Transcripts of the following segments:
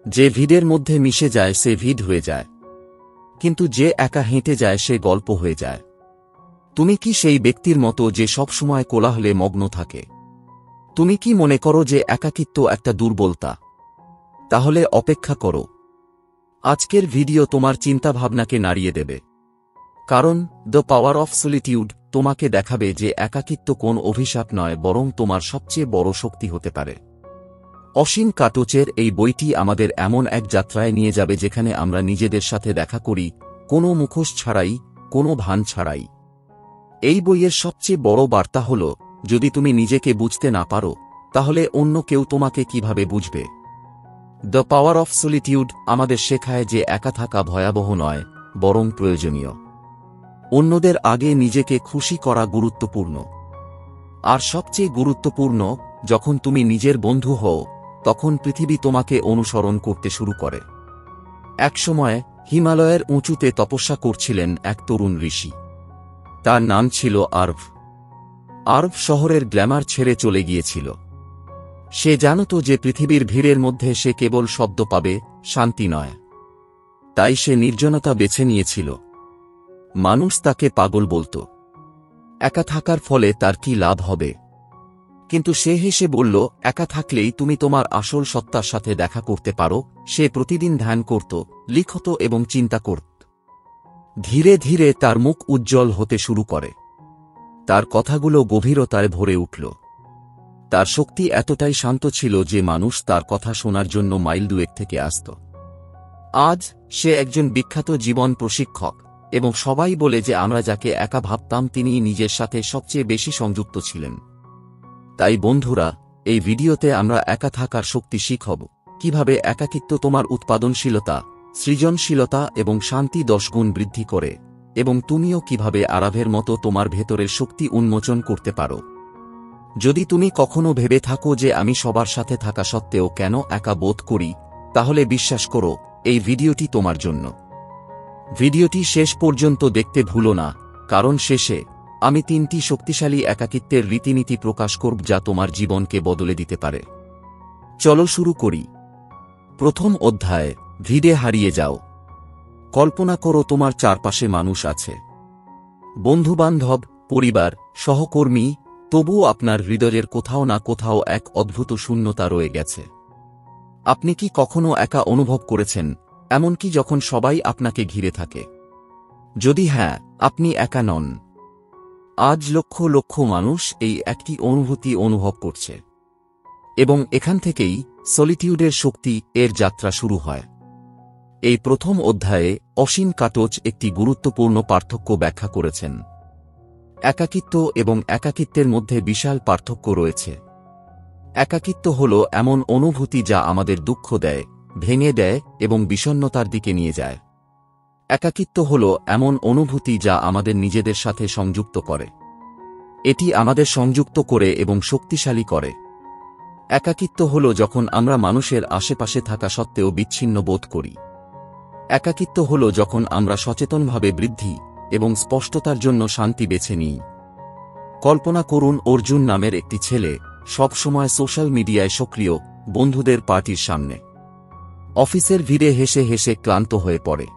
যে ভিড়ের মধ্যে মিশে যায় সে ভিড় হয়ে যায়, কিন্তু যে একা হেঁটে যায় সে গল্প হয়ে যায়। তুমি কি সেই ব্যক্তির মতো যে সবসময় কোলাহলে মগ্ন থাকে? তুমি কি মনে করো যে একাকিত্ব একটা দুর্বলতা? তাহলে অপেক্ষা করো, আজকের ভিডিও তোমার চিন্তাভাবনাকে নাড়িয়ে দেবে। কারণ দ্য পাওয়ার অফ সলিটিউড তোমাকে দেখাবে যে একাকিত্ব কোন অভিশাপ নয়, বরং তোমার সবচেয়ে বড় শক্তি হতে পারে। অসীম কাটোচের এই বইটি আমাদের এমন এক যাত্রায় নিয়ে যাবে যেখানে আমরা নিজেদের সাথে দেখা করি, কোনো মুখোশ ছাড়াই, কোনো ভান ছাড়াই। এই বইয়ের সবচেয়ে বড় বার্তা হল, যদি তুমি নিজেকে বুঝতে না পারো, তাহলে অন্য কেউ তোমাকে কিভাবে বুঝবে? দ্য পাওয়ার অফ সলিটিউড আমাদের শেখায় যে একা থাকা ভয়াবহ নয়, বরং প্রয়োজনীয়। অন্যদের আগে নিজেকে খুশি করা গুরুত্বপূর্ণ। আর সবচেয়ে গুরুত্বপূর্ণ, যখন তুমি নিজের বন্ধু হও, তখন পৃথিবী তোমাকে অনুসরণ করতে শুরু করে। একসময় হিমালয়ের উঁচুতে তপস্যা করছিলেন এক তরুণ ঋষি। তার নাম ছিল আর্ভ। আর্ভ শহরের গ্ল্যামার ছেড়ে চলে গিয়েছিল। সে জানত যে পৃথিবীর ভিড়ের মধ্যে সে কেবল শব্দ পাবে, শান্তি নয়। তাই সে নির্জনতা বেছে নিয়েছিল। মানুষ তাকে পাগল বলত। একা থাকার ফলে তার কি লাভ হবে? কিন্তু সে হেসে বলল, একা থাকলেই তুমি তোমার আসল সত্তার সাথে দেখা করতে পারো। সে প্রতিদিন ধ্যান করত, লিখত এবং চিন্তা করত। ধীরে ধীরে তার মুখ উজ্জ্বল হতে শুরু করে। তার কথাগুলো গভীরতায় ভরে উঠল। তার শক্তি এতটাই শান্ত ছিল যে মানুষ তার কথা শোনার জন্য মাইল দুয়েক থেকে আসত। আজ সে একজন বিখ্যাত জীবন প্রশিক্ষক, এবং সবাই বলে যে আমরা যাকে একা ভাবতাম তিনিই নিজের সাথে সবচেয়ে বেশি সংযুক্ত ছিলেন। তাই বন্ধুরা, এই ভিডিওতে আমরা একা থাকার শক্তি শিখব, কিভাবে একাকিত্ব তোমার উৎপাদনশীলতা, সৃজনশীলতা এবং শান্তি 10 গুণ বৃদ্ধি করে, এবং তুমিও কিভাবে আরাভের মতো তোমার ভেতরের শক্তি উন্মোচন করতে পারো। যদি তুমি কখনো ভেবে থাকো যে আমি সবার সাথে থাকা সত্ত্বেও কেন একা বোধ করি, তাহলে বিশ্বাস করো, এই ভিডিওটি তোমার জন্য। ভিডিওটি শেষ পর্যন্ত দেখতে ভুলো না, কারণ শেষে আমি 3টি শক্তিশালী একাকিত্বের রীতিনীতি প্রকাশ করব যা তোমার জীবনকে বদলে দিতে পারে। চলো শুরু করি। প্রথম অধ্যায়, ভিড়ে হারিয়ে যাও। কল্পনা করো তোমার চারপাশে মানুষ আছে, বন্ধুবান্ধব, পরিবার, সহকর্মী, তবুও আপনার হৃদয়ের কোথাও না কোথাও এক অদ্ভুত শূন্যতা রয়ে গেছে। আপনি কি কখনো একা অনুভব করেছেন, এমনকি যখন সবাই আপনাকে ঘিরে থাকে? যদি হ্যাঁ, আপনি একা নন। আজ লক্ষ লক্ষ মানুষ এই একটি অনুভূতি অনুভব করছে। এবং এখান থেকেই সলিটিউডের শক্তি এর যাত্রা শুরু হয়। এই প্রথম অধ্যায়ে অসীম কাটোচ একটি গুরুত্বপূর্ণ পার্থক্য ব্যাখ্যা করেছেন। একাকিত্ব এবং একাকিত্বের মধ্যে বিশাল পার্থক্য রয়েছে। একাকিত্ব হল এমন অনুভূতি যা আমাদের দুঃখ দেয়, ভেঙে দেয় এবং বিষণ্ণতার দিকে নিয়ে যায়। একাকিত্ব হল এমন অনুভূতি যা আমাদের নিজেদের সাথে সংযুক্ত করে। এটি আমাদের সংযুক্ত করে এবং শক্তিশালী করে। একাকিত্ব হল যখন আমরা মানুষের আশেপাশে থাকা সত্ত্বেও বিচ্ছিন্ন বোধ করি। একাকিত্ব হল যখন আমরা সচেতনভাবে বৃদ্ধি এবং স্পষ্টতার জন্য শান্তি বেছে নিই। কল্পনা করুন, অর্জুন নামের একটি ছেলে সব সময় সোশ্যাল মিডিয়ায় সক্রিয়, বন্ধুদের পার্টির সামনে, অফিসের ভিড়ে হেসে হেসে ক্লান্ত হয়ে পড়ে।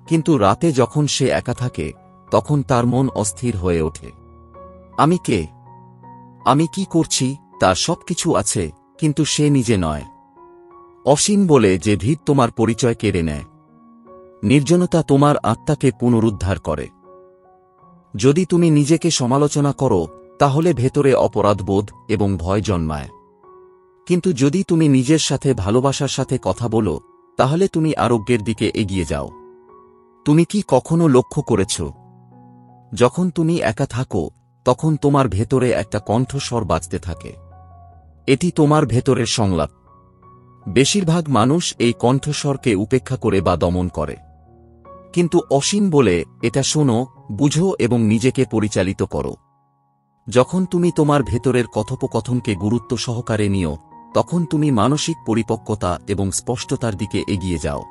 কিন্তু রাতে যখন সে একা থাকে, তখন তার মন অস্থির হয়ে ওঠে। আমি কে? আমি কি করছি? তার সবকিছু আছে, কিন্তু সে নিজে নয়। অসীম বলে যে ভিড় তোমার পরিচয় কেড়ে নেয়। নির্জনতা তোমার আত্মাকে পুনরুদ্ধার করে। যদি তুমি নিজেকে সমালোচনা করো, তাহলে ভেতরে অপরাধবোধ এবং ভয় জন্মায়। কিন্তু যদি তুমি নিজের সাথে ভালোবাসার সাথে কথা বলো, তাহলে তুমি আরোগ্যের দিকে এগিয়ে যাও। তুমি কি কখনো লক্ষ্য করেছ, যখন তুমি একা থাকো, তখন তোমার ভেতরে একটা কণ্ঠস্বর বাজতে থাকে? এটি তোমার ভেতরের সংলাপ। বেশিরভাগ মানুষ এই কণ্ঠস্বরকে উপেক্ষা করে বা দমন করে। কিন্তু অসীম বলে, এটা শোনো, বুঝো এবং নিজেকে পরিচালিত করো। যখন তুমি তোমার ভেতরের কথোপকথনকে গুরুত্ব সহকারে নিও, তখন তুমি মানসিক পরিপক্কতা এবং স্পষ্টতার দিকে এগিয়ে যাও।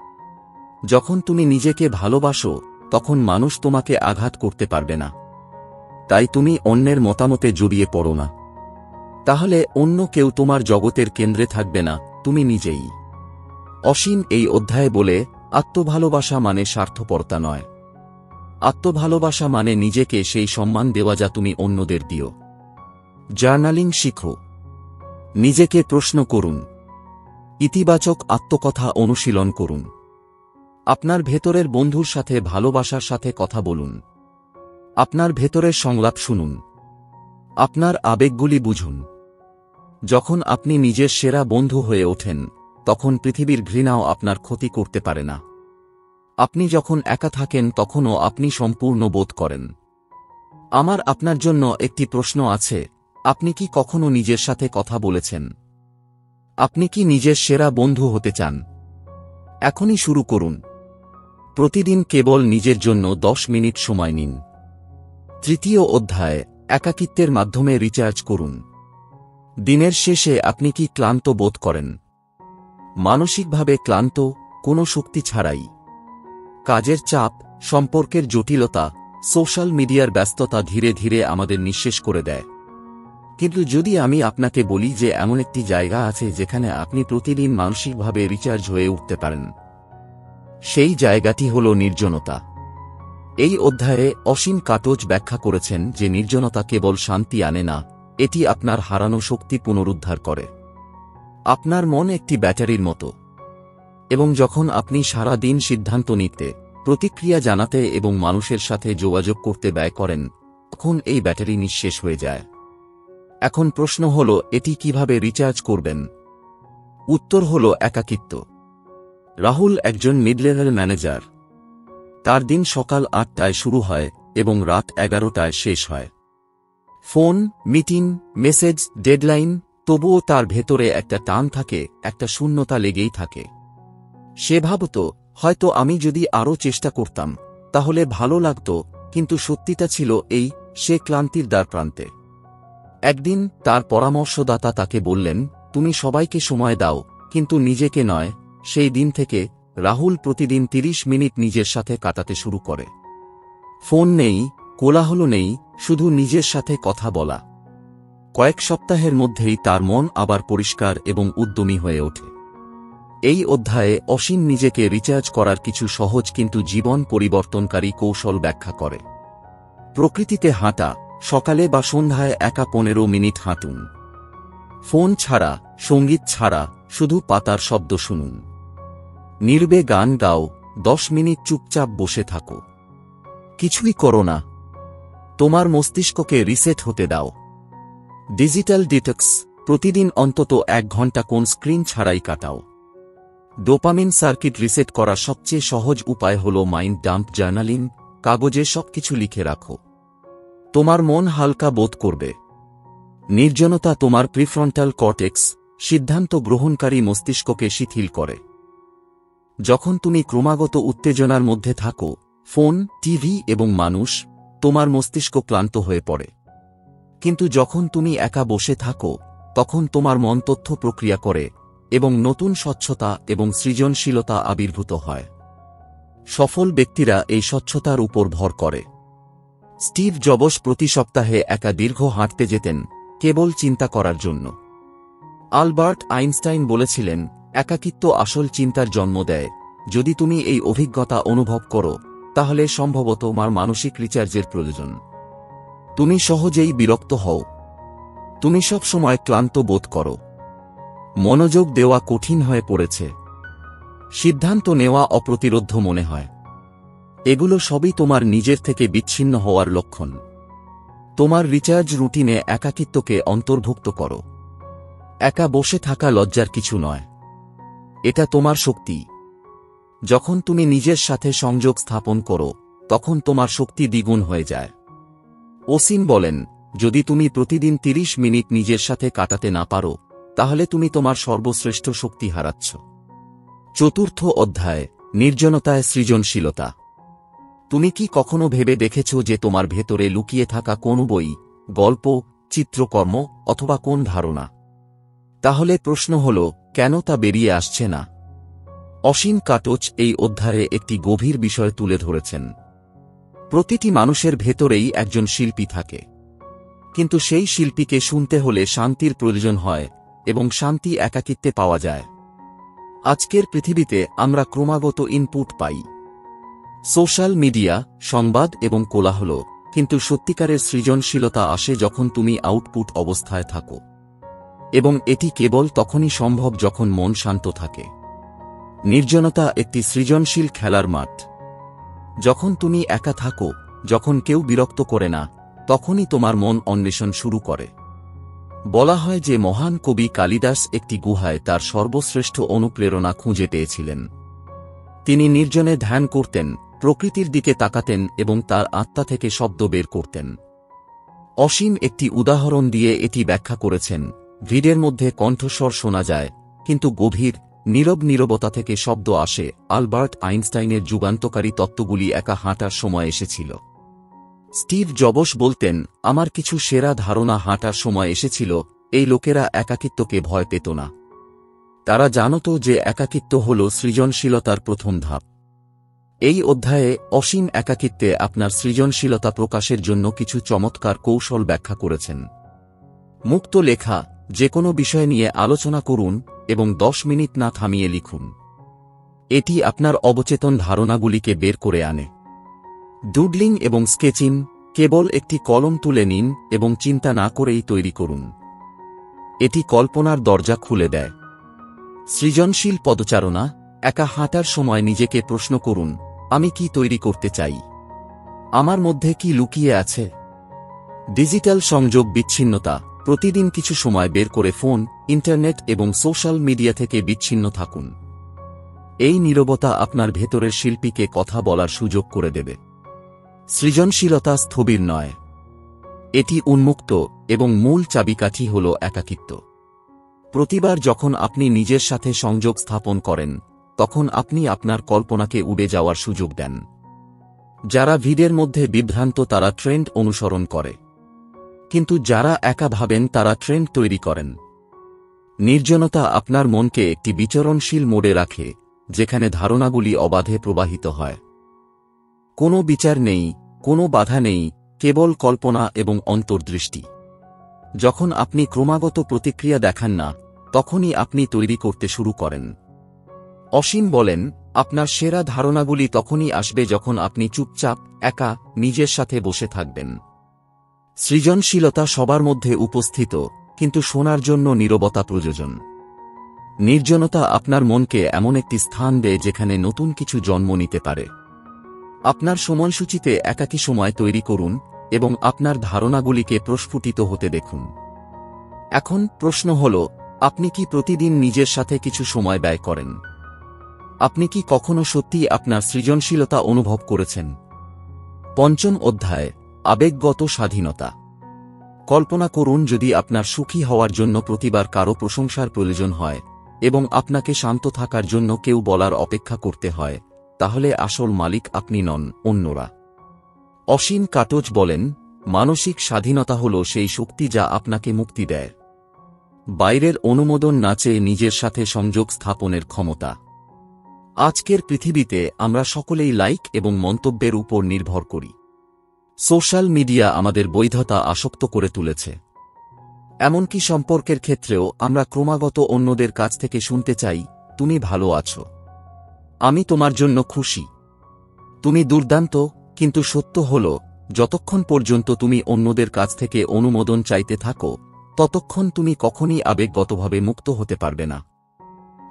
যখন তুমি নিজেকে ভালোবাসো, তখন মানুষ তোমাকে আঘাত করতে পারবে না। তাই তুমি অন্যের মতামতে জড়িয়ে পড়ো না। তাহলে অন্য কেউ তোমার জগতের কেন্দ্রে থাকবে না, তুমি নিজেই। অসীম এই অধ্যায়ে বলে, আত্মভালোবাসা মানে স্বার্থপরতা নয়। আত্মভালোবাসা মানে নিজেকে সেই সম্মান দেওয়া যা তুমি অন্যদের দিও। জার্নালিং শিখো। নিজেকে প্রশ্ন করুন। ইতিবাচক আত্মকথা অনুশীলন করুন। আপনার ভেতরের বন্ধুর সাথে ভালোবাসার সাথে কথা বলুন। আপনার ভেতরের সংলাপ শুনুন। আপনার আবেগগুলি বুঝুন। যখন আপনি নিজের সেরা বন্ধু হয়ে ওঠেন, তখন পৃথিবীর ঘৃণাও আপনার ক্ষতি করতে পারে না। আপনি যখন একা থাকেন তখনও আপনি সম্পূর্ণ বোধ করেন। আমার আপনার জন্য একটি প্রশ্ন আছে, আপনি কি কখনো নিজের সাথে কথা বলেছেন? আপনি কি নিজের সেরা বন্ধু হতে চান? এখনই শুরু করুন। প্রতিদিন কেবল নিজের জন্য 10 মিনিট সময় নিন। তৃতীয় অধ্যায়, একাকিত্বের মাধ্যমে রিচার্জ করুন। দিনের শেষে আপনি কি ক্লান্ত বোধ করেন? মানসিকভাবে ক্লান্ত, কোনো শক্তি ছাড়াই। কাজের চাপ, সম্পর্কের জটিলতা, সোশ্যাল মিডিয়ার ব্যস্ততা ধীরে ধীরে আমাদের নিঃশেষ করে দেয়। কিন্তু যদি আমি আপনাকে বলি যে এমন একটি জায়গা আছে যেখানে আপনি প্রতিদিন মানসিকভাবে রিচার্জ হয়ে উঠতে পারেন, সেই জায়গাটি হল নির্জনতা। এই অধ্যায়ে অসীম কাটোচ ব্যাখ্যা করেছেন যে নির্জনতা কেবল শান্তি আনে না, এটি আপনার হারানো শক্তি পুনরুদ্ধার করে। আপনার মন একটি ব্যাটারির মতো, এবং যখন আপনি সারা দিন সিদ্ধান্ত নিতে, প্রতিক্রিয়া জানাতে এবং মানুষের সাথে যোগাযোগ করতে ব্যয় করেন, তখন এই ব্যাটারি নিঃশেষ হয়ে যায়। এখন প্রশ্ন হল, এটি কিভাবে রিচার্জ করবেন? উত্তর হল একাকিত্ব। রাহুল একজন মিড লেভেল ম্যানেজার। তার দিন সকাল 8টায় শুরু হয় এবং রাত 11টায় শেষ হয়। ফোন, মিটিং, মেসেজ, ডেডলাইন, তবুও তার ভেতরে একটা টান থাকে, একটা শূন্যতা লেগেই থাকে। সে ভাবত, হয়তো আমি যদি আরও চেষ্টা করতাম তাহলে ভালো লাগত, কিন্তু সত্যিটা ছিল এই, সে ক্লান্তির দ্বারপ্রান্তে। একদিন তার পরামর্শদাতা তাকে বললেন, তুমি সবাইকে সময় দাও, কিন্তু নিজেকে নয়। সেই দিন থেকে রাহুল প্রতিদিন 30 মিনিট নিজের সাথে কাটাতে শুরু করে। ফোন নেই, কোলাহল নেই, শুধু নিজের সাথে কথা বলা। কয়েক সপ্তাহের মধ্যেই তার মন আবার পরিষ্কার এবং উদ্যমী হয়ে ওঠে। এই অধ্যায়ে অসীম নিজেকে রিচার্জ করার কিছু সহজ কিন্তু জীবন পরিবর্তনকারী কৌশল ব্যাখ্যা করে। প্রকৃতিতে হাঁটা, সকালে বা সন্ধ্যায় একা 15 মিনিট হাঁটুন। ফোন ছাড়া, সঙ্গীত ছাড়া, শুধু পাতার শব্দ শুনুন। নীরবে গান গাও, 10 মিনিট চুপচাপ বসে থাকো। কিছুই করো না, তোমার মস্তিষ্ককে রিসেট হতে দাও। ডিজিটাল ডিটক্স, প্রতিদিন অন্তত 1 ঘন্টা কোন স্ক্রিন ছাড়াই কাটাও। ডোপামিন সার্কিট রিসেট করা সবচেয়ে সহজ উপায় হল মাইন্ড ডাম্প জার্নালিং, কাগজে সবকিছু লিখে রাখো। তোমার মন হালকা বোধ করবে। নির্জনতা তোমার প্রিফ্রন্টাল কর্টেক্স, সিদ্ধান্ত গ্রহণকারী মস্তিষ্ককে শিথিল করে। যখন তুমি ক্রমাগত উত্তেজনার মধ্যে থাকো, ফোন, টিভি এবং মানুষ, তোমার মস্তিষ্ক ক্লান্ত হয়ে পড়ে। কিন্তু যখন তুমি একা বসে থাকো, তখন তোমার মন তথ্য প্রক্রিয়া করে এবং নতুন স্বচ্ছতা এবং সৃজনশীলতা আবির্ভূত হয়। সফল ব্যক্তিরা এই স্বচ্ছতার উপর ভর করে। স্টিভ জবস প্রতি সপ্তাহে একা দীর্ঘ হাঁটতে যেতেন, কেবল চিন্তা করার জন্য। আলবার্ট আইনস্টাইন বলেছিলেন, একাকিত্ব আসল চিন্তার জন্ম দেয়। যদি তুমি এই অভিজ্ঞতা অনুভব করো, তাহলে সম্ভবত তোমার মানসিক রিচার্জের প্রয়োজন। তুমি সহজেই বিরক্ত হও। তুমি সব সময় ক্লান্ত বোধ করো। মনোযোগ দেওয়া কঠিন হয়ে পড়েছে। সিদ্ধান্ত নেওয়া অপ্রতিরোধ্য মনে হয়। এগুলো সবই তোমার নিজের থেকে বিচ্ছিন্ন হওয়ার লক্ষণ। তোমার রিচার্জ রুটিনে একাকিত্বকে অন্তর্ভুক্ত করো। একা বসে থাকা লজ্জার কিছু নয়, এটা তোমার শক্তি। যখন তুমি নিজের সাথে সংযোগ স্থাপন করো, তখন তোমার শক্তি দ্বিগুণ হয়ে যায়। অসীম বলেন, যদি তুমি প্রতিদিন 30 মিনিট নিজের সাথে কাটাতে না পারো, তাহলে তুমি তোমার সর্বশ্রেষ্ঠ শক্তি হারাচ্ছ। চতুর্থ অধ্যায়, নির্জনতায় সৃজনশীলতা। তুমি কি কখনো ভেবে দেখেছ যে তোমার ভেতরে লুকিয়ে থাকা কোন বই, গল্প, চিত্রকর্ম অথবা কোন ধারণা? তাহলে প্রশ্ন হল, কেন তা বেরিয়ে আসছে না? অসীম কাটোচ এই অধ্যায়ে একটি গভীর বিষয় তুলে ধরেছেন। প্রতিটি মানুষের ভেতরেই একজন শিল্পী থাকে, কিন্তু সেই শিল্পীকে শুনতে হলে শান্তির প্রয়োজন হয়, এবং শান্তি একাকিত্বে পাওয়া যায়। আজকের পৃথিবীতে আমরা ক্রমাগত ইনপুট পাই, সোশ্যাল মিডিয়া, সংবাদ এবং কোলাহল, কিন্তু সত্যিকারের সৃজনশীলতা আসে যখন তুমি আউটপুট অবস্থায় থাকো, এবং এটি কেবল তখনই সম্ভব যখন মন শান্ত থাকে। নির্জনতা একটি সৃজনশীল খেলার মাঠ। যখন তুমি একা থাকো, যখন কেউ বিরক্ত করে না, তখনই তোমার মন অন্বেষণ শুরু করে। বলা হয় যে মহান কবি কালিদাস একটি গুহায় তার সর্বশ্রেষ্ঠ অনুপ্রেরণা খুঁজে পেয়েছিলেন। তিনি নির্জনে ধ্যান করতেন, প্রকৃতির দিকে তাকাতেন এবং তার আত্মা থেকে শব্দ বের করতেন। অসীম একটি উদাহরণ দিয়ে এটি ব্যাখ্যা করেছেন, ভিড়ের মধ্যে কণ্ঠস্বর শোনা যায়, কিন্তু গভীর নীরবতা থেকে শব্দ আসে। আলবার্ট আইনস্টাইনের যুগান্তকারী তত্ত্বগুলি একা হাঁটার সময় এসেছিল। স্টিভ জবস বলতেন, আমার কিছু সেরা ধারণা হাঁটার সময় এসেছিল। এই লোকেরা একাকিত্বকে ভয় পেত না। তারা জানত যে একাকিত্ব হল সৃজনশীলতার প্রথম ধাপ। এই অধ্যায়ে অসীম একাকিত্বে আপনার সৃজনশীলতা প্রকাশের জন্য কিছু চমৎকার কৌশল ব্যাখ্যা করেছেন। মুক্ত লেখা, যে কোনো বিষয় নিয়ে আলোচনা করুন এবং 10 মিনিট না থামিয়ে লিখুন। এটি আপনার অবচেতন ধারণাগুলিকে বের করে আনে। ডুডলিং এবং স্কেচিং, কেবল একটি কলম তুলে নিন এবং চিন্তা না করেই তৈরি করুন। এটি কল্পনার দরজা খুলে দেয়। সৃজনশীল পদচারণা, একা হাঁটার সময় নিজেকে প্রশ্ন করুন, আমি কি তৈরি করতে চাই? আমার মধ্যে কি লুকিয়ে আছে? ডিজিটাল সংযোগ বিচ্ছিন্নতা, প্রতিদিন কিছু সময় বের করে ফোন, ইন্টারনেট এবং সোশ্যাল মিডিয়া থেকে বিচ্ছিন্ন থাকুন। এই নীরবতা আপনার ভেতরের শিল্পীকে কথা বলার সুযোগ করে দেবে। সৃজনশীলতা স্থবির নয়, এটি উন্মুক্ত, এবং মূল চাবিকাঠি হল একাকিত্ব। প্রতিবার যখন আপনি নিজের সাথে সংযোগ স্থাপন করেন, তখন আপনি আপনার কল্পনাকে উড়ে যাওয়ার সুযোগ দেন। যারা ভিড়ের মধ্যে বিভ্রান্ত তারা ট্রেন্ড অনুসরণ করে, কিন্তু যারা একা ভাবেন তারা ট্রেন্ড তৈরি করেন। নির্জনতা আপনার মনকে একটি বিচরণশীল মোডে রাখে, যেখানে ধারণাগুলি অবাধে প্রবাহিত হয়। কোনো বিচার নেই, কোনো বাধা নেই, কেবল কল্পনা এবং অন্তর্দৃষ্টি। যখন আপনি ক্রমাগত প্রতিক্রিয়া দেখান না, তখনই আপনি তৈরি করতে শুরু করেন। অসীম বলেন, আপনার সেরা ধারণাগুলি তখনই আসবে যখন আপনি চুপচাপ, একা, নিজের সাথে বসে থাকবেন। সৃজনশীলতা সবার মধ্যে উপস্থিত, কিন্তু শোনার জন্য নীরবতা প্রয়োজন। নির্জনতা আপনার মনকে এমন একটি স্থান দেয় যেখানে নতুন কিছু জন্ম নিতে পারে। আপনার সময়সূচিতে একাকী সময় তৈরি করুন এবং আপনার ধারণাগুলিকে প্রস্ফুটিত হতে দেখুন। এখন প্রশ্ন হল, আপনি কি প্রতিদিন নিজের সাথে কিছু সময় ব্যয় করেন? আপনি কি কখনো সত্যি আপনার সৃজনশীলতা অনুভব করেছেন? পঞ্চম অধ্যায়, আবেগগত স্বাধীনতা। কল্পনা করুন যদি আপনার সুখী হওয়ার জন্য প্রতিবার কারো প্রশংসার প্রয়োজন হয়, এবং আপনাকে শান্ত থাকার জন্য কেউ বলার অপেক্ষা করতে হয়, তাহলে আসল মালিক আপনি নন, অন্যরা। অসীম কাটোচ বলেন, মানসিক স্বাধীনতা হল সেই শক্তি যা আপনাকে মুক্তি দেয়। বাইরের অনুমোদন না চেয়ে নিজের সাথে সংযোগ স্থাপনের ক্ষমতা। আজকের পৃথিবীতে আমরা সকলেই লাইক এবং মন্তব্যের উপর নির্ভর করি। সোশ্যাল মিডিয়া আমাদের বৈধতা আসক্ত করে তুলেছে। এমনকি সম্পর্কের ক্ষেত্রেও আমরা ক্রমাগত অন্যদের কাছ থেকে শুনতে চাই, তুমি ভালো আছো, আমি তোমার জন্য খুশি, তুমি দুর্দান্ত। কিন্তু সত্য হল, যতক্ষণ পর্যন্ত তুমি অন্যদের কাছ থেকে অনুমোদন চাইতে থাকো, ততক্ষণ তুমি কখনই আবেগগতভাবে মুক্ত হতে পারবে না।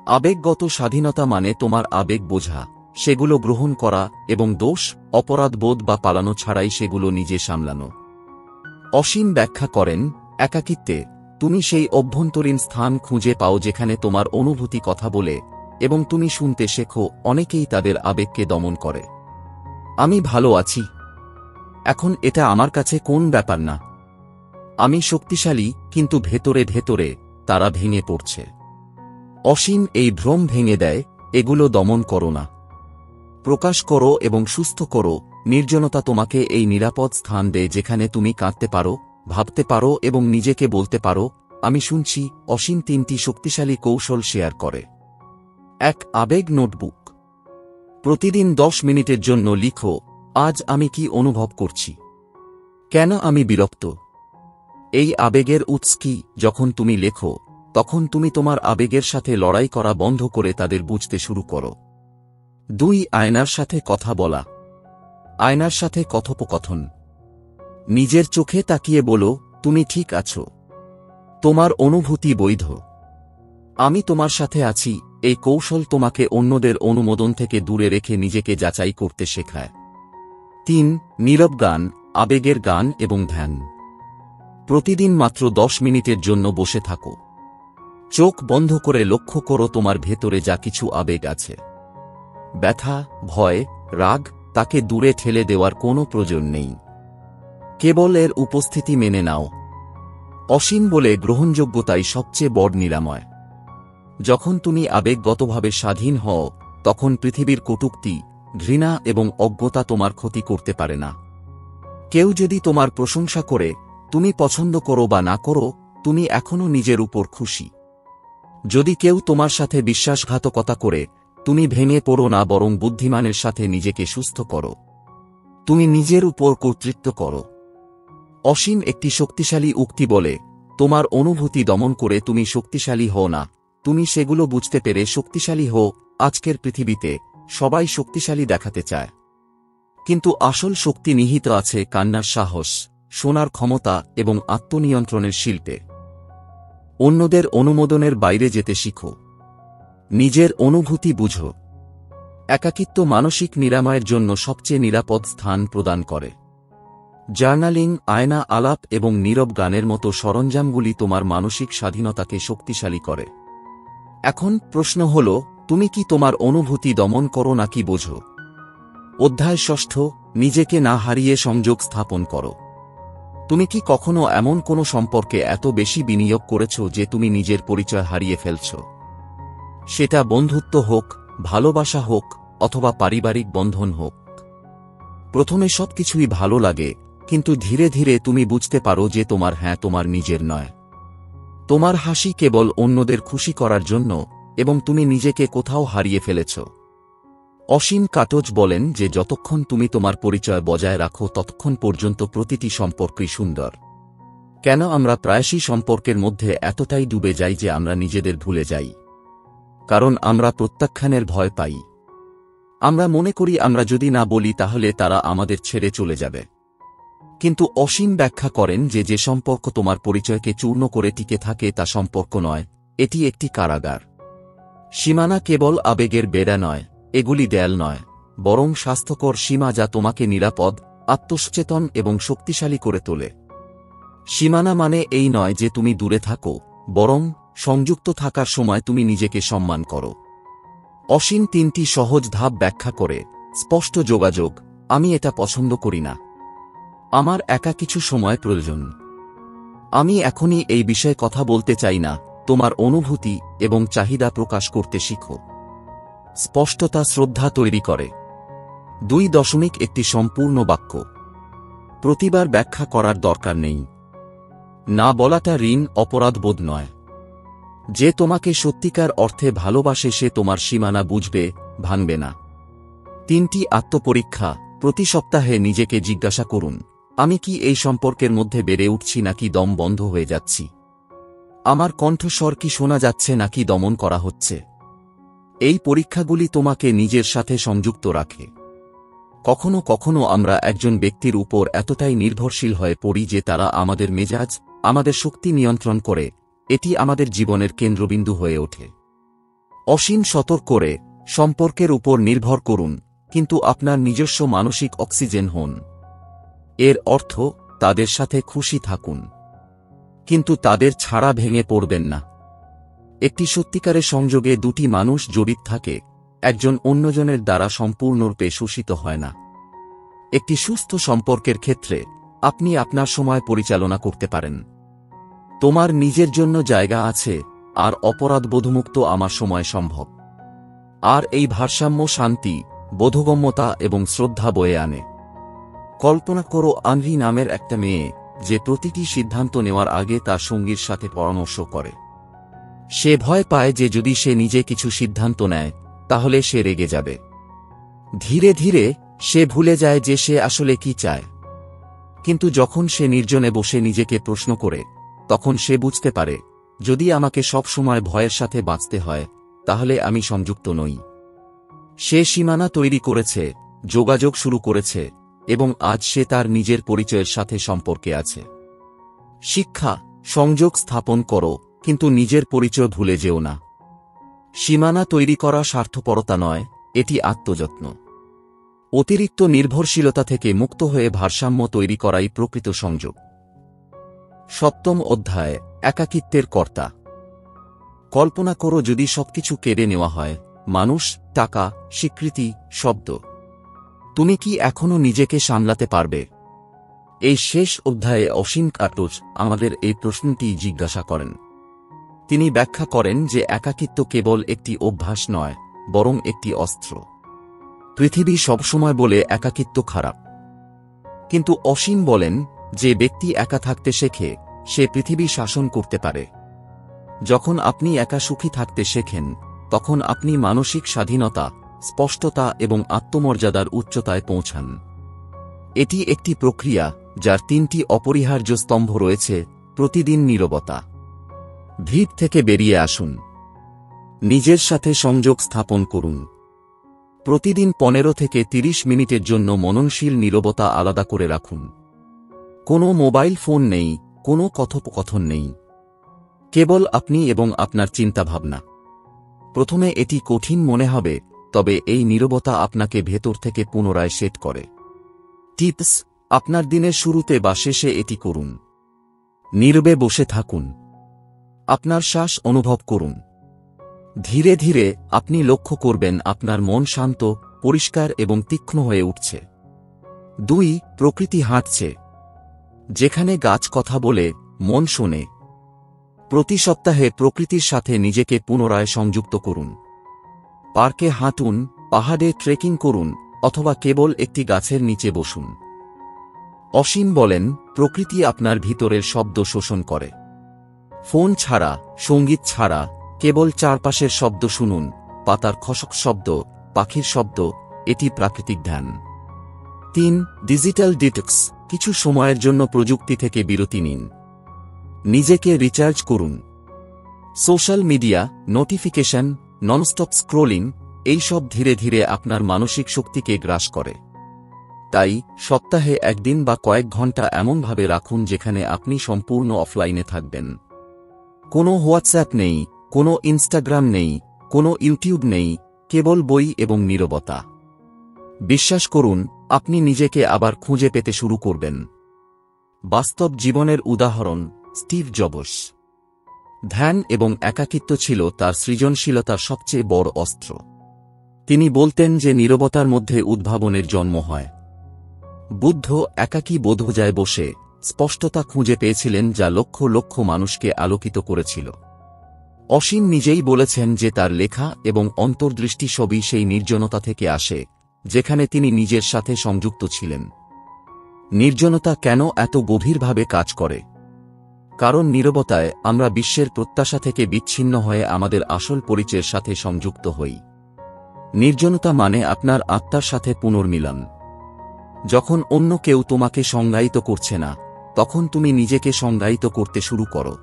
আবেগগত স্বাধীনতা মানে তোমার আবেগ বোঝা, সেগুলো গ্রহণ করা এবং দোষ, অপরাধবোধ বা পালানো ছাড়াই সেগুলো নিজে সামলানো। অসীম ব্যাখ্যা করেন, একাকিত্বে তুমি সেই অভ্যন্তরীণ স্থান খুঁজে পাও যেখানে তোমার অনুভূতি কথা বলে, এবং তুমি শুনতে শেখো। অনেকেই তাদের আবেগকে দমন করে। আমি ভালো আছি, এখন এটা আমার কাছে কোন ব্যাপার না, আমি শক্তিশালী, কিন্তু ভেতরে ভেতরে তারা ভেঙে পড়ছে। অসীম এই ভ্রম ভেঙে দেয়, এগুলো দমন করো না, প্রকাশ করো এবং সুস্থ করো। নির্জনতা তোমাকে এই নিরাপদ স্থান দেয় যেখানে তুমি কাঁদতে পারো, ভাবতে পারো এবং নিজেকে বলতে পারো, আমি শুনছি। অসীম 3টি শক্তিশালী কৌশল শেয়ার করে। 1. আবেগ নোটবুক। প্রতিদিন 10 মিনিটের জন্য লিখো, আজ আমি কি অনুভব করছি, কেন আমি বিরক্ত, এই আবেগের উৎস কি। যখন তুমি লেখো, তখন তুমি তোমার আবেগের সাথে লড়াই করা বন্ধ করে তাদের বুঝতে শুরু করো। 2 আয়নার সাথে কথা বলা। আয়নার সাথে কথোপকথন। নিজের চোখে তাকিয়ে বলো, তুমি ঠিক আছো। তোমার অনুভূতি বৈধ। আমি তোমার সাথে আছি। এই কৌশল তোমাকে অন্যদের অনুমোদন থেকে দূরে রেখে নিজেকে যাচাই করতে শেখায়। 3 নীরব গান, আবেগের গান এবং ধ্যান। প্রতিদিন মাত্র 10 মিনিটের জন্য বসে থাকো। চোখ বন্ধ করে লক্ষ্য করো তোমার ভেতরে যা কিছু আবেগ আছে। ব্যথা, ভয়, রাগ, তাকে দূরে ঠেলে দেওয়ার কোনো প্রয়োজন নেই। কেবল এর উপস্থিতি মেনে নাও। অসীম বলে গ্রহণযোগ্যতাই সবচেয়ে বড় নিরাময়। যখন তুমি আবেগগতভাবে স্বাধীন হও, তখন পৃথিবীর কটূক্তি, ঘৃণা এবং অজ্ঞতা তোমার ক্ষতি করতে পারে না। কেউ যদি তোমার প্রশংসা করে, তুমি পছন্দ করো বা না করো, তুমি এখনও নিজের উপর খুশি। যদি কেউ তোমার সাথে বিশ্বাসঘাতকতা করে, তুমি ভেঙে পড়ো না, বরং বুদ্ধিমানের সাথে নিজেকে সুস্থ করো। তুমি নিজের উপর কর্তৃত্ব করো। অসীম একটি শক্তিশালী উক্তি বলে, তোমার অনুভূতি দমন করে তুমি শক্তিশালী হও না, তুমি সেগুলো বুঝতে পেরে শক্তিশালী হও। আজকের পৃথিবীতে সবাই শক্তিশালী দেখাতে চায়, কিন্তু আসল শক্তি নিহিত আছে কান্নার সাহস, শোনার ক্ষমতা এবং আত্মনিয়ন্ত্রণের শিল্পে। অন্যদের অনুমোদনের বাইরে যেতে শিখো। নিজের অনুভূতি বুঝো। একাকিত্ব মানসিক নিরাময়ের জন্য সবচেয়ে নিরাপদ স্থান প্রদান করে। জার্নালিং, আয়না আলাপ এবং নীরব গানের মতো সরঞ্জামগুলি তোমার মানসিক স্বাধীনতাকে শক্তিশালী করে। এখন প্রশ্ন হল, তুমি কি তোমার অনুভূতি দমন করো নাকি বোঝো? অধ্যায় 6, নিজেকে না হারিয়ে সংযোগ স্থাপন করো। তুমি কি কখনো এমন কোনো সম্পর্কে এত বেশি বিনিয়োগ করেছ যে তুমি নিজের পরিচয় হারিয়ে ফেলছ? সেটা বন্ধুত্ব হোক, ভালোবাসা হোক, অথবা পারিবারিক বন্ধন হোক। প্রথমে সবকিছুই ভালো লাগে, কিন্তু ধীরে ধীরে তুমি বুঝতে পারো যে তোমার নিজের নয়। তোমার হাসি কেবল অন্যদের খুশি করার জন্য, এবং তুমি নিজেকে কোথাও হারিয়ে ফেলেছ। অসীম কাটোচ বলেন যে যতক্ষণ তুমি তোমার পরিচয় বজায় রাখো ততক্ষণ পর্যন্ত প্রতিটি সম্পর্কই সুন্দর। কেন আমরা প্রায়শই সম্পর্কের মধ্যে এতটাই ডুবে যাই যে আমরা নিজেদের ভুলে যাই? কারণ আমরা প্রত্যাখ্যানের ভয় পাই। আমরা মনে করি আমরা যদি না বলি তাহলে তারা আমাদের ছেড়ে চলে যাবে। কিন্তু অসীম ব্যাখ্যা করেন যে যে সম্পর্ক তোমার পরিচয়কে চূর্ণ করে টিকে থাকে তা সম্পর্ক নয়, এটি একটি কারাগার। সীমানা কেবল আবেগের বেড়া নয়, এগুলি দেয়াল নয়, বরং স্বাস্থ্যকর সীমা যা তোমাকে নিরাপদ, আত্মসচেতন এবং শক্তিশালী করে তোলে। সীমানা মানে এই নয় যে তুমি দূরে থাকো, বরং সংযুক্ত থাকার সময় তুমি নিজেকে সম্মান করো। অসীম 3টি সহজ ধাপ ব্যাখ্যা করে। স্পষ্ট যোগাযোগ। আমি এটা পছন্দ করি না। আমার একা কিছু সময় প্রয়োজন। আমি এখনই এই বিষয়ে কথা বলতে চাই না। তোমার অনুভূতি এবং চাহিদা প্রকাশ করতে শিখো। স্পষ্টতা শ্রদ্ধা তৈরি করে। 2 একটি সম্পূর্ণ বাক্য। প্রতিবার ব্যাখ্যা করার দরকার নেই। না বলাটা ঋণ, অপরাধবোধ নয়। যে তোমাকে সত্যিকার অর্থে ভালোবাসে সে তোমার সীমানা বুঝবে, ভাঙবে না। 3টি আত্মপরীক্ষা। প্রতি সপ্তাহে নিজেকে জিজ্ঞাসা করুন, আমি কি এই সম্পর্কের মধ্যে বেড়ে উঠছি নাকি দম বন্ধ হয়ে যাচ্ছি? আমার কণ্ঠস্বর কি শোনা যাচ্ছে নাকি দমন করা হচ্ছে? এই পরীক্ষাগুলি তোমাকে নিজের সাথে সংযুক্ত রাখে। কখনো কখনো আমরা একজন ব্যক্তির উপর এতটাই নির্ভরশীল হয়ে পড়ি যে তারা আমাদের মেজাজ, আমাদের শক্তি নিয়ন্ত্রণ করে। এটি আমাদের জীবনের কেন্দ্রবিন্দু হয়ে ওঠে। অসীম সতর্ক করে, সম্পর্কের উপর নির্ভর করুন, কিন্তু আপনার নিজস্ব মানসিক অক্সিজেন হন। এর অর্থ, তাদের সাথে খুশি থাকুন, কিন্তু তাদের ছাড়া ভেঙে পড়বেন না। একটি সত্যিকারের সংযোগে 2টি মানুষ জড়িত থাকে, একজন অন্যজনের দ্বারা সম্পূর্ণরূপে শোষিত হয় না। একটি সুস্থ সম্পর্কের ক্ষেত্রে আপনি আপনার সময় পরিচালনা করতে পারেন। তোমার নিজের জন্য জায়গা আছে, আর অপরাধবোধমুক্ত আমার সময় সম্ভব। আর এই ভারসাম্য শান্তি, বোধগম্যতা এবং শ্রদ্ধা বয়ে আনে। কল্পনা করো আনভি নামের একটা মেয়ে, যে প্রতিটি সিদ্ধান্ত নেওয়ার আগে তার সঙ্গীর সাথে পরামর্শ করে। সে ভয় পায় যে যদি সে নিজে কিছু সিদ্ধান্ত নেয় তাহলে সে রেগে যাবে। ধীরে ধীরে সে ভুলে যায় যে সে আসলে কি চায়। কিন্তু যখন সে নির্জনে বসে নিজেকে প্রশ্ন করে, তখন সে বুঝতে পারে যদি আমাকে সব সময় ভয়ের সাথে বাঁচতে হয় তাহলে আমি সংযুক্ত নই। সে সীমানা তৈরি করেছে, যোগাযোগ শুরু করেছে, এবং আজ সে তার নিজের পরিচয়ের সাথে সম্পর্কে আছে। শিক্ষা: সংযোগ স্থাপন করো, কিন্তু নিজের পরিচয় ভুলে যেও না। সীমানা তৈরি করা স্বার্থপরতা নয়, এটি আত্মযত্ন। অতিরিক্ত নির্ভরশীলতা থেকে মুক্ত হয়ে ভারসাম্য তৈরি করাই প্রকৃত সংযোগ। 7ম অধ্যায়: একাকিত্বের কর্তা। কল্পনা করো যদি সবকিছু কেড়ে নেওয়া হয়, মানুষ, টাকা, স্বীকৃতি, শব্দ। তুমি কি এখনো নিজেকে সামলাতে পারবে? এই শেষ অধ্যায়ে অসীম কাটোচ আমাদের এই প্রশ্নটি জিজ্ঞাসা করেন। তিনি ব্যাখ্যা করেন যে একাকিত্ব কেবল একটি অভ্যাস নয়, বরং একটি অস্ত্র। পৃথিবী সবসময় বলে একাকিত্ব খারাপ, কিন্তু অসীম বলেন যে ব্যক্তি একা থাকতে শেখে সে পৃথিবী শাসন করতে পারে। যখন আপনি একা সুখী থাকতে শেখেন তখন আপনি মানসিক স্বাধীনতা, স্পষ্টতা এবং আত্মমর্যাদার উচ্চতায় পৌঁছান। এটি একটি প্রক্রিয়া যার 3টি অপরিহার্য স্তম্ভ রয়েছে: প্রতিদিন নীরবতা। ভিড় থেকে বেরিয়ে আসুন, নিজের সাথে সংযোগ স্থাপন করুন। প্রতিদিন 15 থেকে 30 মিনিটের জন্য মননশীল নীরবতা আলাদা করে রাখুন। কোনো মোবাইল ফোন নেই, কোনো কথোপকথন নেই, কেবল আপনি এবং আপনার চিন্তাভাবনা। প্রথমে এটি কঠিন মনে হবে, তবে এই নীরবতা আপনাকে ভেতর থেকে পুনরায় সেট করে। টিপস: আপনার দিনের শুরুতে বা শেষে এটি করুন। নীরবে বসে থাকুন, আপনার শ্বাস অনুভব করুন। ধীরে ধীরে আপনি লক্ষ্য করবেন আপনার মন শান্ত, পরিষ্কার এবং তীক্ষ্ণ হয়ে উঠছে। 2. প্রকৃতি হাঁটছে। যেখানে গাছ কথা বলে, মন শোনে। প্রতি সপ্তাহে প্রকৃতির সাথে নিজেকে পুনরায় সংযুক্ত করুন। পার্কে হাঁটুন, পাহাড়ে ট্রেকিং করুন, অথবা কেবল একটি গাছের নিচে বসুন। অসীম বলেন, প্রকৃতি আপনার ভিতরের শব্দ শোষণ করে। ফোন ছাড়া, সঙ্গীত ছাড়া, কেবল চারপাশের শব্দ শুনুন, পাতার খসক শব্দ, পাখির শব্দ, এটি প্রাকৃতিক ধ্যান। 3. Digital detox. কিছু সময়ের জন্য প্রযুক্তি থেকে বিরতি নিন। নিজেকে রিচার্জ করুন। Social media, notification, nonstop scrolling, এইসব ধীরে ধীরে আপনার মানসিক শক্তিকে গ্রাস করে। তাই সপ্তাহে একদিন বা কয়েক ঘন্টা এমনভাবে রাখুন যেখানে আপনি সম্পূর্ণ অফলাইনে থাকবেন। কোনো হোয়াটসঅ্যাপ নেই, কোনো ইনস্টাগ্রাম নেই, কোনো ইউটিউব নেই, কেবল বই এবং নীরবতা। বিশ্বাস করুন, আপনি নিজেকে আবার খুঁজে পেতে শুরু করবেন। বাস্তব জীবনের উদাহরণ: স্টিভ জবস। ধ্যান এবং একাকিত্ব ছিল তার সৃজনশীলতার সবচেয়ে বড় অস্ত্র। তিনি বলতেন যে নীরবতার মধ্যে উদ্ভাবনের জন্ম হয়। বুদ্ধ একাকী বোধোজায় বসে স্পষ্টতা খুঁজে পেয়েছিলেন যা লক্ষ লক্ষ মানুষকে আলোকিত করেছিল। অসীম নিজেই বলেছেন যে তার লেখা এবং অন্তর্দৃষ্টি সবই সেই নির্জনতা থেকে আসে যেখানে তিনি নিজের সাথে সংযুক্ত ছিলেন। নির্জনতা কেন এত গভীরভাবে কাজ করে? কারণ নীরবতায় আমরা বিশ্বের প্রত্যাশা থেকে বিচ্ছিন্ন হয়ে আমাদের আসল পরিচয়ের সাথে সংযুক্ত হই। নির্জনতা মানে আপনার আত্মার সাথে পুনর্মিলন। যখন অন্য কেউ তোমাকে সংজ্ঞায়িত করছে না, তখন তুমি নিজেকে সংজ্ঞায়িত করতে শুরু করো।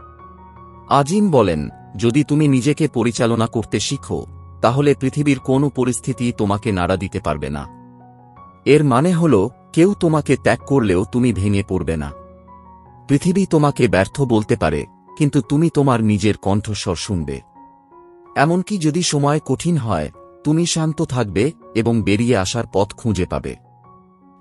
আজিম বলেন, যদি তুমি নিজেকে পরিচালনা করতে শিখো, তাহলে পৃথিবীর কোনো পরিস্থিতি তোমাকে নাড়া দিতে পারবে না। এর মানে হল, কেউ তোমাকে ত্যাগ করলেও তুমি ভেঙে পড়বে না। পৃথিবী তোমাকে ব্যর্থ বলতে পারে, কিন্তু তুমি তোমার নিজের কণ্ঠস্বর শুনবে। এমনকি যদি সময় কঠিন হয়, তুমি শান্ত থাকবে এবং বেরিয়ে আসার পথ খুঁজে পাবে।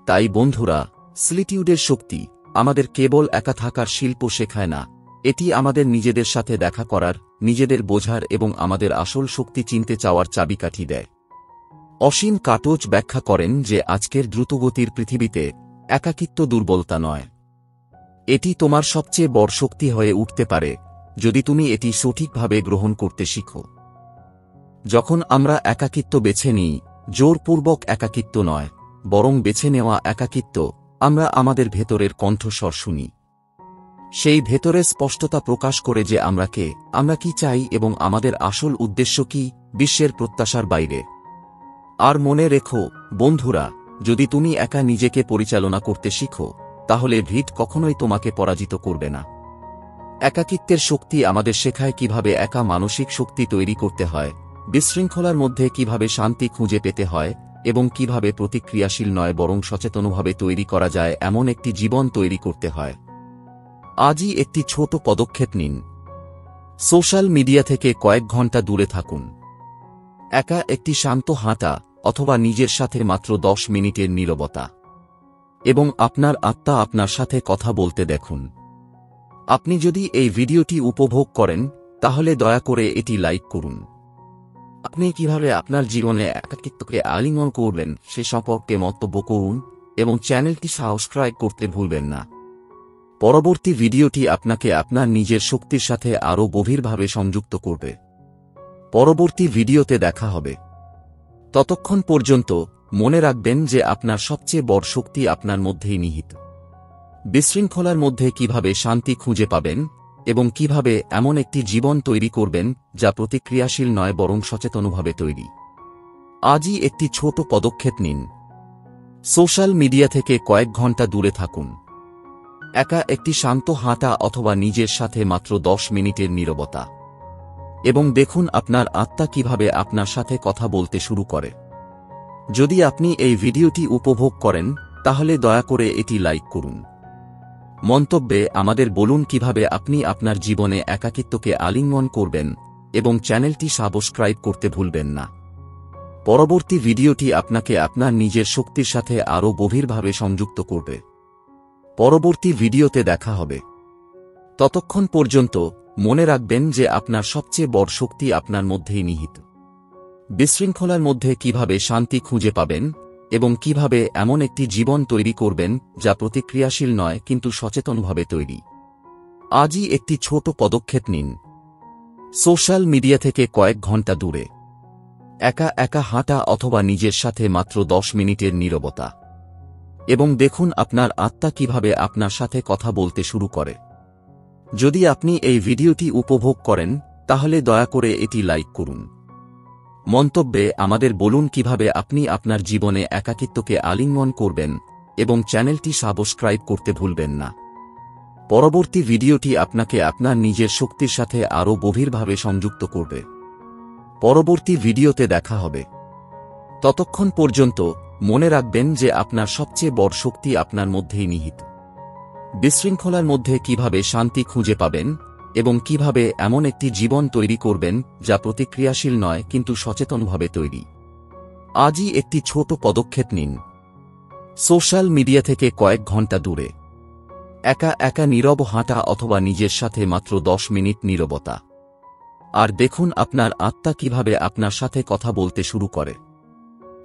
তাই বন্ধুরা, সলিটিউডের শক্তি আমাদের কেবল একা থাকার শিল্প শেখায় না, এটি আমাদের নিজেদের সাথে দেখা করার, নিজেদের বোঝার এবং আমাদের আসল শক্তি চিনতে চাওয়ার চাবিকাঠি দেয়। অসীম কাটোচ ব্যাখ্যা করেন যে আজকের দ্রুতগতির পৃথিবীতে একাকিত্ব দুর্বলতা নয়, এটি তোমার সবচেয়ে বড় শক্তি হয়ে উঠতে পারে যদি তুমি এটি সঠিকভাবে গ্রহণ করতে শিখো। যখন আমরা একাকিত্ব বেছে নিই, জোরপূর্বক একাকিত্ব নয়, বরং বেছে নেওয়া একাকিত্ব, আমরা আমাদের ভেতরের কণ্ঠস্বর শুনি। সেই ভেতরের স্পষ্টতা প্রকাশ করে যে আমরা কে, আমরা কি চাই এবং আমাদের আসল উদ্দেশ্য কি, বিশ্বের প্রত্যাশার বাইরে। আর মনে রেখো বন্ধুরা, যদি তুমি একা নিজেকে পরিচালনা করতে শিখো, তাহলে ভিড় কখনোই তোমাকে পরাজিত করবে না। একাকিত্বের শক্তি আমাদের শেখায় কিভাবে একা মানসিক শক্তি তৈরি করতে হয়, বিশৃঙ্খলার মধ্যে কিভাবে শান্তি খুঁজে পেতে হয় এবং কিভাবে প্রতিক্রিয়াশীল নয় বরং সচেতনভাবে তৈরি করা যায় এমন একটি জীবন তৈরি করতে হয়। আজই একটি ছোট পদক্ষেপ নিন। সোশ্যাল মিডিয়া থেকে কয়েক ঘন্টা দূরে থাকুন। একা একটি শান্ত হাঁটা অথবা নিজের সাথে মাত্র 10 মিনিটের নীরবতা এবং আপনার আত্মা আপনার সাথে কথা বলতে দেখুন। আপনি যদি এই ভিডিওটি উপভোগ করেন তাহলে দয়া করে এটি লাইক করুন। আপনি কিভাবে আপনার জীবনে একাকিত্বকে আলিঙ্গন করবেন সে সম্পর্কে মন্তব্য করুন এবং চ্যানেলটি সাবস্ক্রাইব করতে ভুলবেন না। পরবর্তী ভিডিওটি আপনাকে আপনার নিজের শক্তির সাথে আরও গভীরভাবে সংযুক্ত করবে। পরবর্তী ভিডিওতে দেখা হবে। ততক্ষণ পর্যন্ত মনে রাখবেন যে আপনার সবচেয়ে বড় শক্তি আপনার মধ্যেই নিহিত। বিশৃঙ্খলার মধ্যে কিভাবে শান্তি খুঁজে পাবেন এবং কিভাবে এমন একটি জীবন তৈরি করবেন যা প্রতিক্রিয়াশীল নয় বরং সচেতনভাবে তৈরি। আজই একটি ছোট পদক্ষেপ নিন। সোশ্যাল মিডিয়া থেকে কয়েক ঘন্টা দূরে থাকুন। একা একটি শান্ত হাঁটা অথবা নিজের সাথে মাত্র 10 মিনিটের নীরবতা এবং দেখুন আপনার আত্মা কিভাবে আপনার সাথে কথা বলতে শুরু করে। যদি আপনি এই ভিডিওটি উপভোগ করেন তাহলে দয়া করে এটি লাইক করুন। মন্তব্যে আমাদের বলুন কিভাবে আপনি আপনার জীবনে একাকিত্বকে আলিঙ্গন করবেন এবং চ্যানেলটি সাবস্ক্রাইব করতে ভুলবেন না। পরবর্তী ভিডিওটি আপনাকে আপনার নিজের শক্তির সাথে আরও গভীরভাবে সংযুক্ত করবে। পরবর্তী ভিডিওতে দেখা হবে। ততক্ষণ পর্যন্ত মনে রাখবেন যে আপনার সবচেয়ে বড় শক্তি আপনার মধ্যেই নিহিত। বিশৃঙ্খলার মধ্যে কিভাবে শান্তি খুঁজে পাবেন এবং কিভাবে এমন একটি জীবন তৈরি করবেন যা প্রতিক্রিয়াশীল নয় কিন্তু সচেতনভাবে তৈরি। আজই একটি ছোট পদক্ষেপ নিন। সোশ্যাল মিডিয়া থেকে কয়েক ঘন্টা দূরে একা একা হাঁটা অথবা নিজের সাথে মাত্র 10 মিনিটের নীরবতা এবং দেখুন আপনার আত্মা কিভাবে আপনার সাথে কথা বলতে শুরু করে। যদি আপনি এই ভিডিওটি উপভোগ করেন তাহলে দয়া করে এটি লাইক করুন। মন্তব্যে আমাদের বলুন কিভাবে আপনি আপনার জীবনে একাকিত্বকে আলিঙ্গন করবেন এবং চ্যানেলটি সাবস্ক্রাইব করতে ভুলবেন না। পরবর্তী ভিডিওটি আপনাকে আপনার নিজের শক্তির সাথে আরও গভীরভাবে সংযুক্ত করবে। পরবর্তী ভিডিওতে দেখা হবে। ততক্ষণ পর্যন্ত মনে রাখবেন যে আপনার সবচেয়ে বড় শক্তি আপনার মধ্যেই নিহিত। বিশৃঙ্খলার মধ্যে কিভাবে শান্তি খুঁজে পাবেন এবং কিভাবে এমন একটি জীবন তৈরি করবেন যা প্রতিক্রিয়াশীল নয় কিন্তু সচেতনভাবে তৈরি। আজই একটি ছোট পদক্ষেপ নিন। সোশ্যাল মিডিয়া থেকে কয়েক ঘন্টা দূরে একা একা নীরব হাঁটা অথবা নিজের সাথে মাত্র 10 মিনিট নীরবতা আর দেখুন আপনার আত্মা কিভাবে আপনার সাথে কথা বলতে শুরু করে।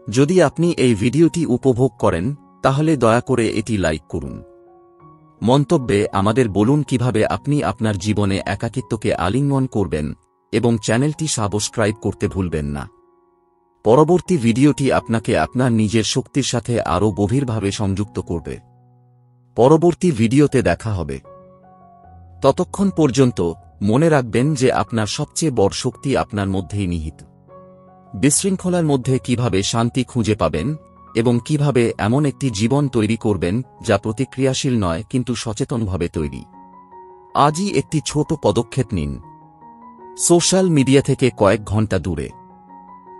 যদি আপনি এই ভিডিওটি উপভোগ করেন তাহলে দয়া করে এটি লাইক করুন। মন্তব্যে আমাদের বলুন কিভাবে আপনি আপনার জীবনে একাকিত্বকে আলিঙ্গন করবেন এবং চ্যানেলটি সাবস্ক্রাইব করতে ভুলবেন না। পরবর্তী ভিডিওটি আপনাকে আপনার নিজের শক্তির সাথে আরও গভীরভাবে সংযুক্ত করবে। পরবর্তী ভিডিওতে দেখা হবে। ততক্ষণ পর্যন্ত মনে রাখবেন যে আপনার সবচেয়ে বড় শক্তি আপনার মধ্যেই নিহিত। বিশৃঙ্খলার মধ্যে কিভাবে শান্তি খুঁজে পাবেন এবং কিভাবে এমন একটি জীবন তৈরি করবেন যা প্রতিক্রিয়াশীল নয় কিন্তু সচেতনভাবে তৈরি। আজই একটি ছোট পদক্ষেপ নিন। সোশ্যাল মিডিয়া থেকে কয়েক ঘন্টা দূরে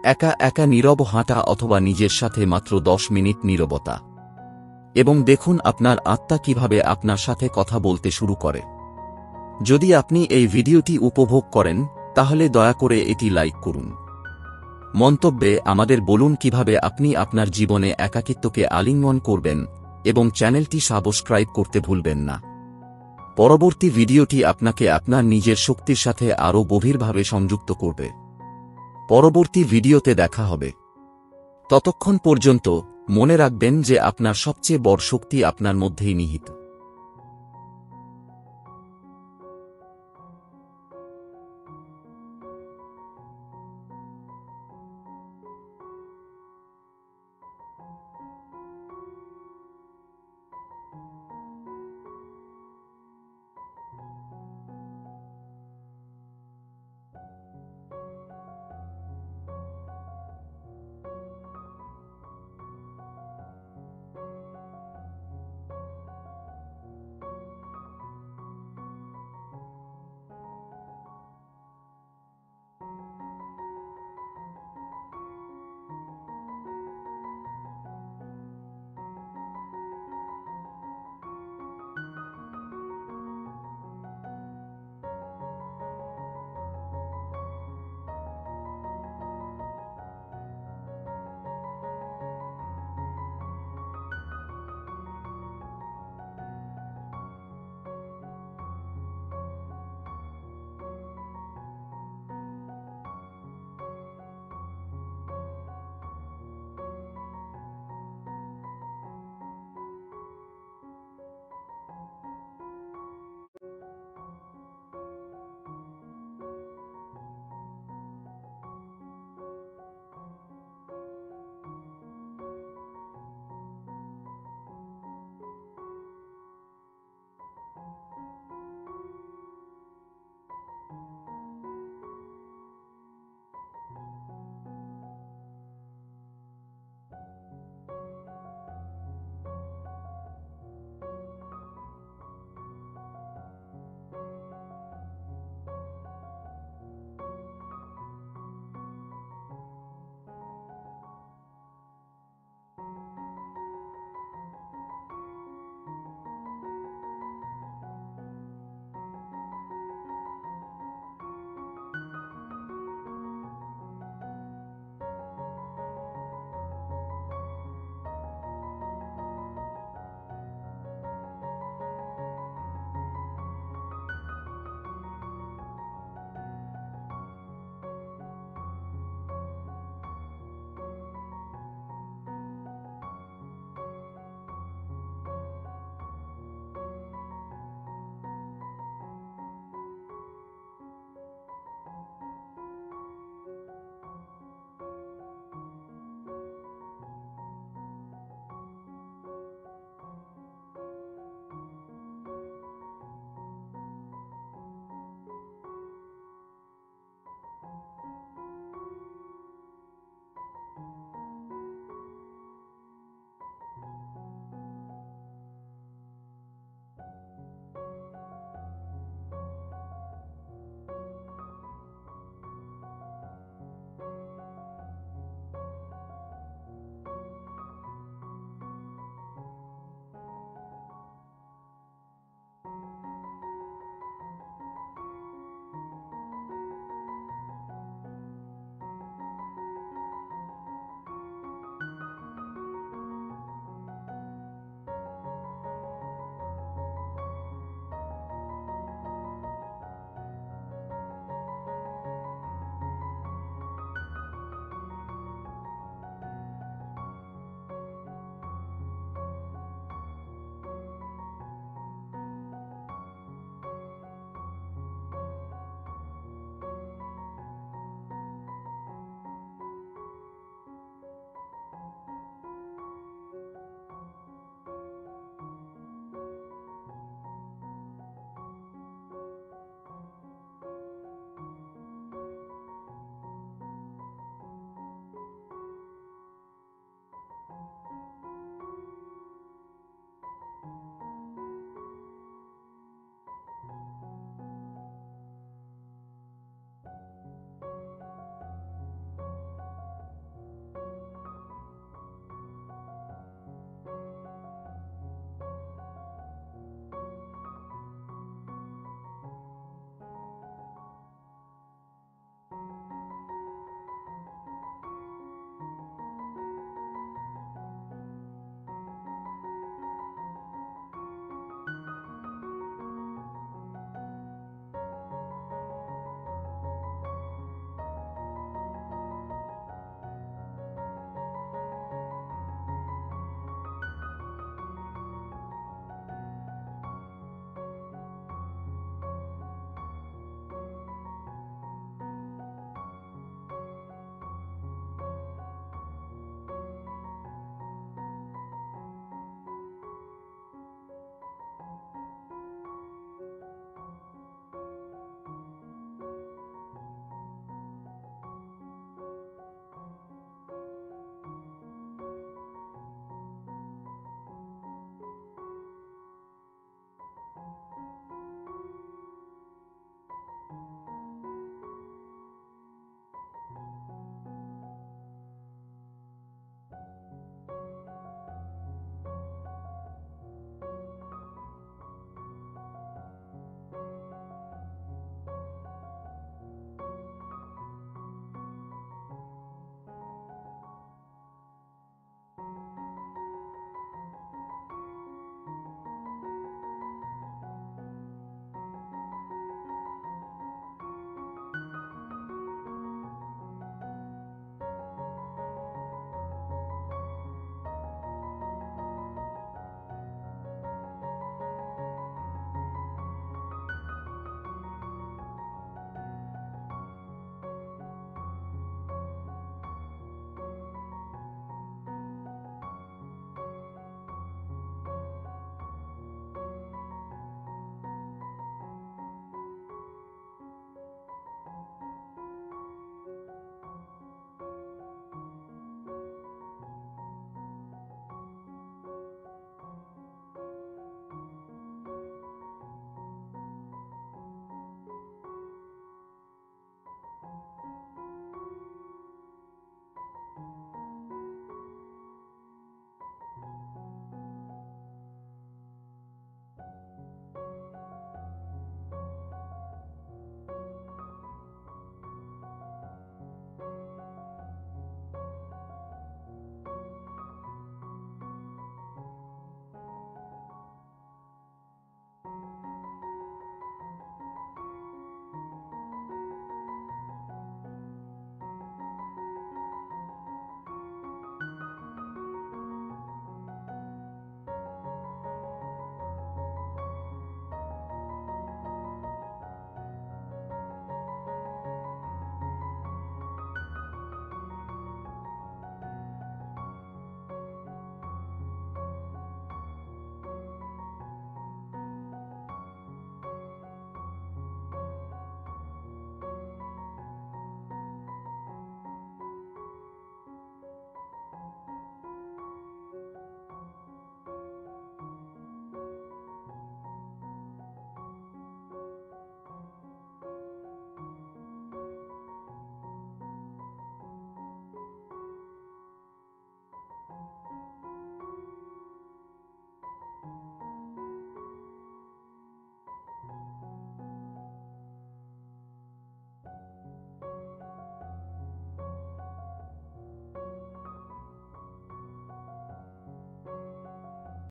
একা একা নীরব হাঁটা অথবা নিজের সাথে মাত্র 10 মিনিট নীরবতা এবং দেখুন আপনার আত্মা কিভাবে আপনার সাথে কথা বলতে শুরু করে। যদি আপনি এই ভিডিওটি উপভোগ করেন তাহলে দয়া করে এটি লাইক করুন। মন্তব্যে আমাদের বলুন কিভাবে আপনি আপনার জীবনে একাকিত্বকে আলিঙ্গন করবেন এবং চ্যানেলটি সাবস্ক্রাইব করতে ভুলবেন না। পরবর্তী ভিডিওটি আপনাকে আপনার নিজের শক্তির সাথে আরও গভীরভাবে সংযুক্ত করবে। পরবর্তী ভিডিওতে দেখা হবে। ততক্ষণ পর্যন্ত মনে রাখবেন যে আপনার সবচেয়ে বড় শক্তি আপনার মধ্যেই নিহিত।